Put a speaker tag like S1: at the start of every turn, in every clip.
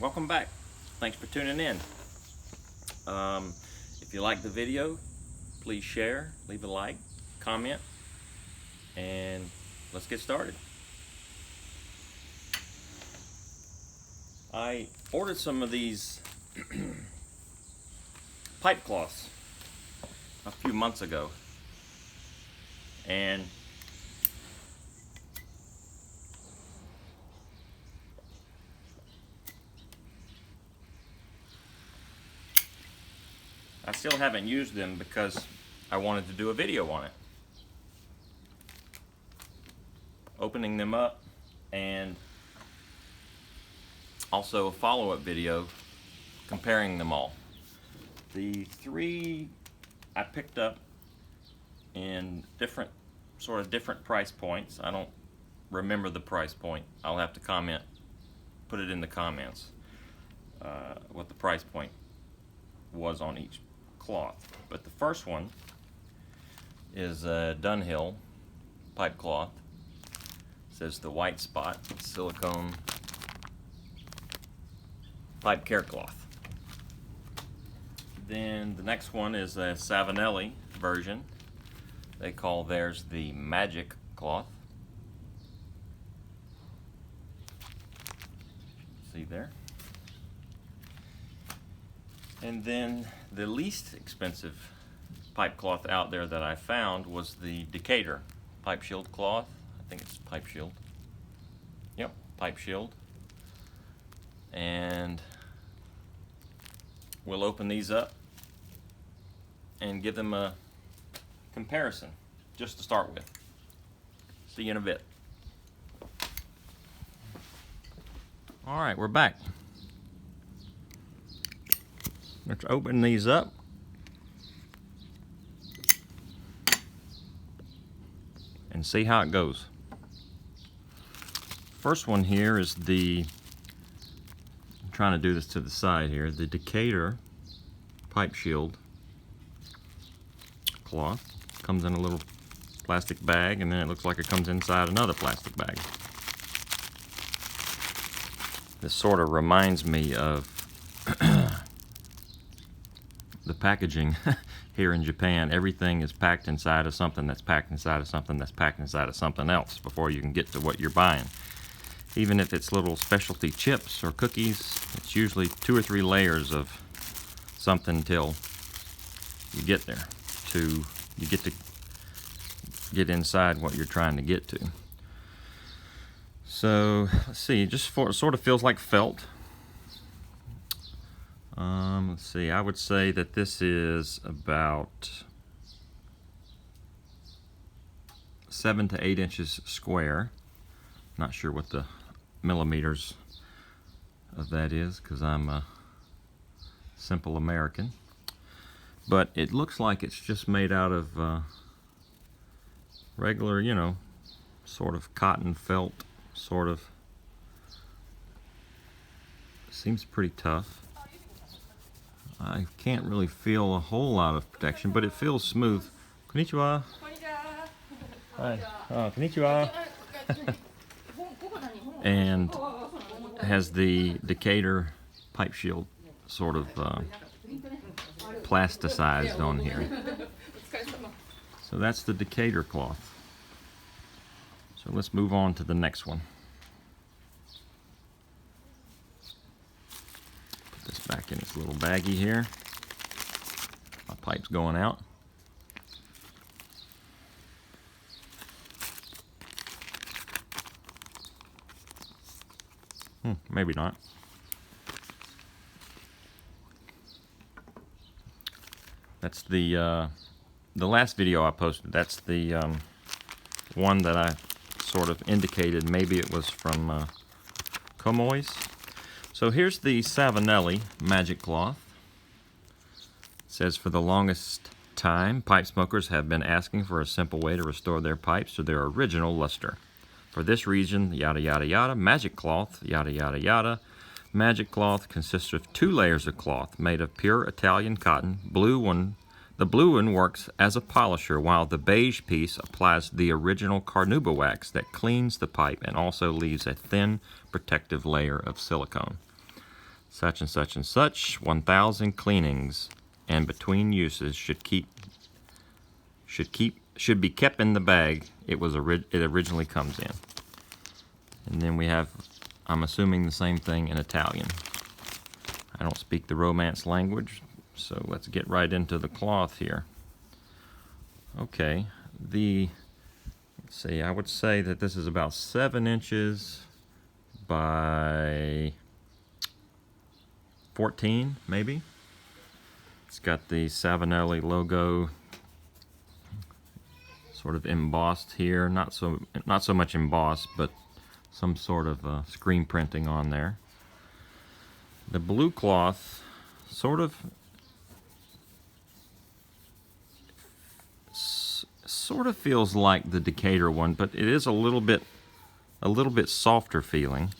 S1: welcome back. Thanks for tuning in. If you like the video, please share, leave a like, comment, and let's get started. I ordered some of these pipe cloths a few months ago, and I still haven't used them because I wanted to do a video on it. Opening them up and also a follow-up video comparing them all. The three I picked up in different price points. I don't remember the price point. I'll have to put it in the comments what the price point was on each cloth. But the first one is a Dunhill pipe cloth. It says the white spot silicone pipe care cloth. Then the next one is a Savanelli version. They call theirs the magic cloth. See there? And then the least expensive pipe cloth out there that I found was the Decatur pipe shield cloth. I think it's pipe shield. Yep, pipe shield. And we'll open these up and give them a comparison just to start with. See you in a bit. All right, we're back. Let's open these up. And see how it goes. First one here is I'm trying to do this to the side here, the Decatur pipe shield cloth. Comes in a little plastic bag, and then it looks like it comes inside another plastic bag. This sort of reminds me of the packaging here in Japan. Everything is packed inside of something that's packed inside of something that's packed inside of something else before you can get to what you're buying. Even if it's little specialty chips or cookies, it's usually 2 or 3 layers of something till you get there. You get inside what you're trying to get to. So let's see, it sort of feels like felt. Let's see, I would say that this is about 7 to 8 inches square. Not sure what the millimeters of that is because I'm a simple American. But it looks like it's just made out of regular, sort of cotton felt, sort of. Seems pretty tough. I can't really feel a whole lot of protection, but it feels smooth. Konnichiwa. Hi. Konnichiwa. And has the Decatur pipe shield sort of plasticized on here. So that's the Decatur cloth. So let's move on to the next one. Put this back in its little baggie here. My pipe's going out. Maybe not. That's the last video I posted. That's the one that I sort of indicated maybe it was from Comoy's. So here's the Savanelli magic cloth. It says, for the longest time, pipe smokers have been asking for a simple way to restore their pipes to their original luster. For this reason, yada yada yada, magic cloth, yada yada yada. Magic cloth consists of 2 layers of cloth made of pure Italian cotton. The blue one works as a polisher, while the beige piece applies the original carnauba wax that cleans the pipe and also leaves a thin protective layer of silicone. such and such and such 1,000 cleanings and between uses should be kept in the bag it originally comes in. And then we have, I'm assuming, the same thing in Italian. I don't speak the Romance language, so let's get right into the cloth here. Okay, let's see, I would say that this is about 7 inches by 14, maybe. It's got the Savanelli logo sort of embossed here, not so much embossed, but some sort of screen printing on there. The blue cloth sort of feels like the Decatur one, but it is a little bit softer feeling.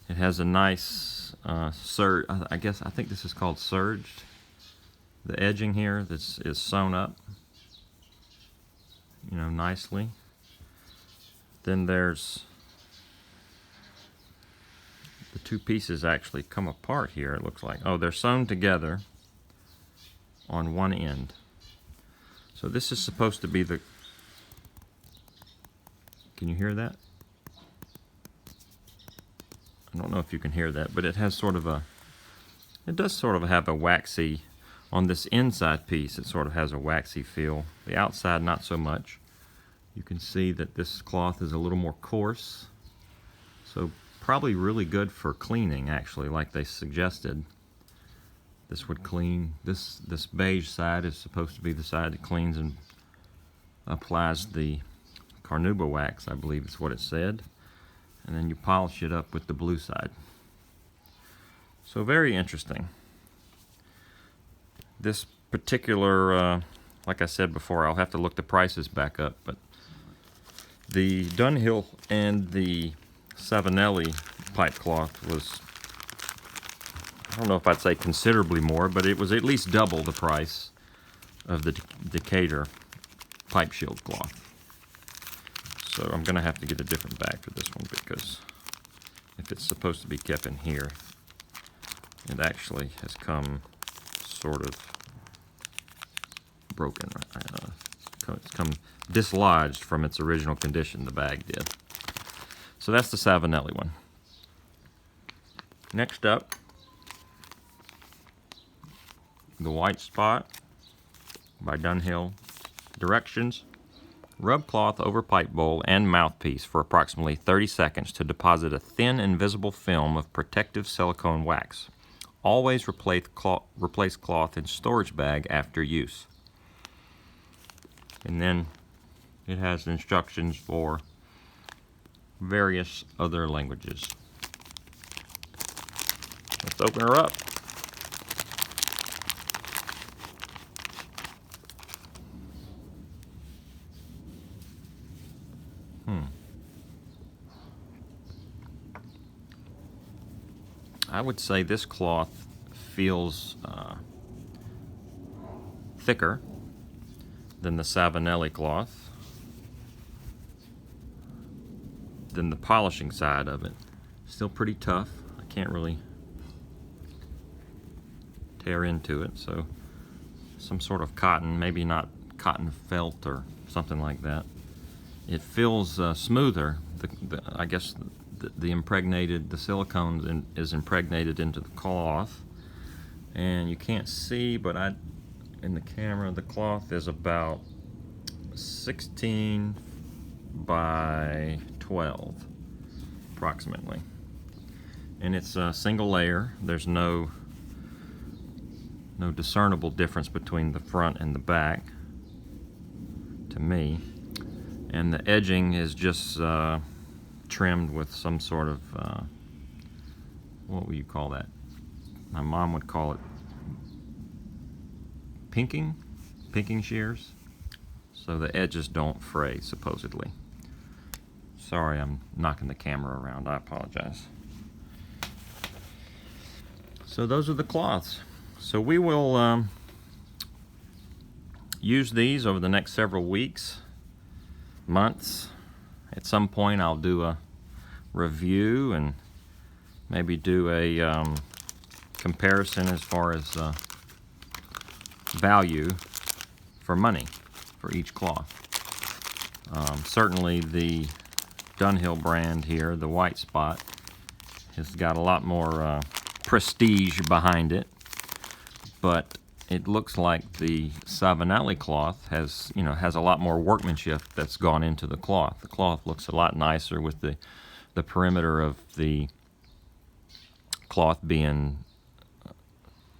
S1: It has a nice serge. I think this is called serged. The edging here is sewn up, you know, nicely. Then there's the two pieces actually come apart here, it looks like. Oh, they're sewn together on one end. So this is supposed to be the... Can you hear that? I don't know if you can hear that, but it has sort of a... It does sort of have a waxy... On this inside piece, it sort of has a waxy feel. The outside, not so much. You can see that this cloth is a little more coarse. So probably really good for cleaning, actually, like they suggested. This would clean. This beige side is supposed to be the side that cleans and applies the carnauba wax, I believe is what it said. And then you polish it up with the blue side. So very interesting. This particular, like I said before, I'll have to look the prices back up, but the Dunhill and the Savanelli pipe cloth was, I don't know if I'd say considerably more, but it was at least double the price of the Decatur pipe shield cloth. So I'm going to have to get a different bag for this one, because if it's supposed to be kept in here, it actually has come sort of broken. It's come dislodged from its original condition, the bag did. So that's the Savanelli one. Next up, the White Spot by Dunhill. Directions: rub cloth over pipe bowl and mouthpiece for approximately 30 seconds to deposit a thin, invisible film of protective silicone wax. Always replace cloth in storage bag after use. And then it has instructions for various other languages. Let's open her up. I would say this cloth feels thicker than the Savanelli cloth, than the polishing side of it. Still pretty tough. I can't really tear into it, so some sort of cotton, maybe not cotton felt or something like that. It feels smoother. I guess the silicone is impregnated into the cloth, and you can't see, but in the camera, the cloth is about 16 by 12 approximately, and it's a single layer. There's no discernible difference between the front and the back to me, and the edging is just trimmed with some sort of what would you call that? My mom would call it pinking shears, so the edges don't fray, supposedly. Sorry, I'm knocking the camera around. I apologize. So those are the cloths. So we will use these over the next several weeks, months. At some point I'll do a review and maybe do a comparison as far as value for money for each cloth. Certainly the Dunhill brand here, the white spot, has got a lot more prestige behind it, but it looks like the Savanelli cloth has a lot more workmanship that's gone into the cloth. The cloth looks a lot nicer with the perimeter of the cloth being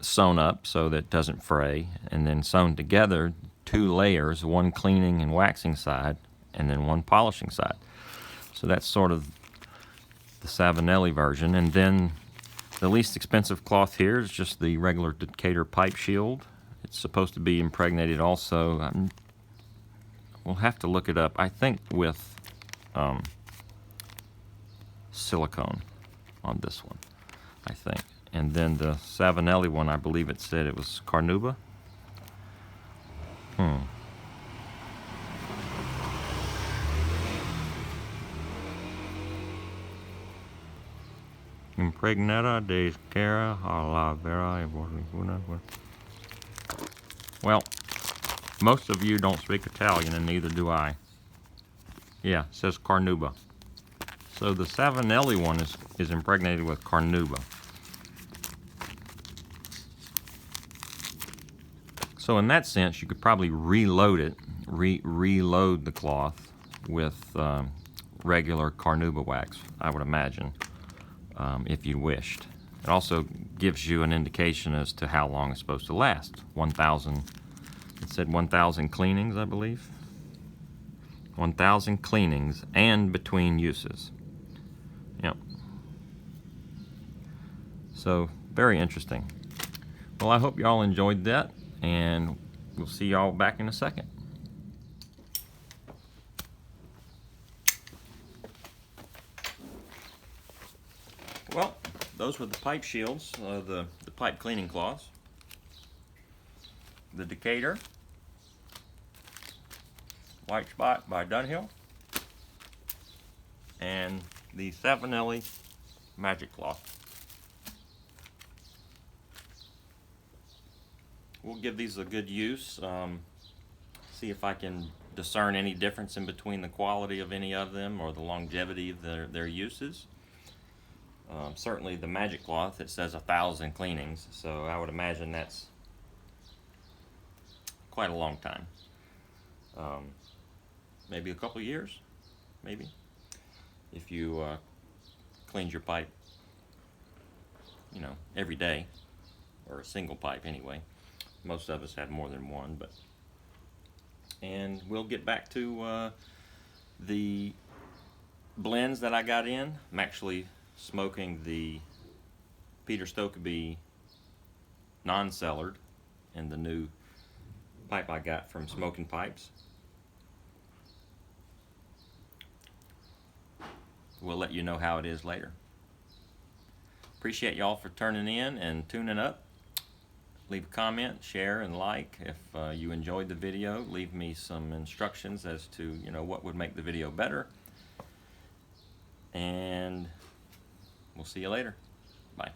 S1: sewn up so that it doesn't fray, and then sewn together, 2 layers, one cleaning and waxing side and then one polishing side. So that's sort of the Savanelli version. And then the least expensive cloth here is just the regular Decatur pipe shield. It's supposed to be impregnated also. We'll have to look it up. I think with silicone on this one, I think. And then the Savanelli one, I believe it said it was carnauba. Impregnata de cara a la vera. Well, most of you don't speak Italian, and neither do I. Yeah, it says carnauba. So the Savanelli one is impregnated with carnauba. So in that sense, you could probably reload it, reload the cloth with regular carnauba wax, I would imagine, if you wished. It also gives you an indication as to how long it's supposed to last. 1,000, it said 1,000 cleanings, I believe. 1,000 cleanings and between uses. Yep. So, very interesting. Well, I hope y'all enjoyed that, and we'll see y'all back in a second. Well, those were the pipe shields, the pipe cleaning cloths. The Decatur white spot by Dunhill, and the Savanelli magic cloth. We'll give these a good use, see if I can discern any difference in between the quality of any of them or the longevity of their uses. Certainly the magic cloth, it says 1,000 cleanings, so I would imagine that's quite a long time. Maybe a couple years, maybe, if you cleaned your pipe, every day, or a single pipe anyway. Most of us have more than one, but. And we'll get back to the blends that I got in. I'm actually smoking the Peter Stokeby non-cellared in the new pipe I got from Smoking Pipes. We'll let you know how it is later. Appreciate y'all for turning in and tuning up. Leave a comment, share, and like. If you enjoyed the video, leave me some instructions as to what would make the video better. And we'll see you later. Bye.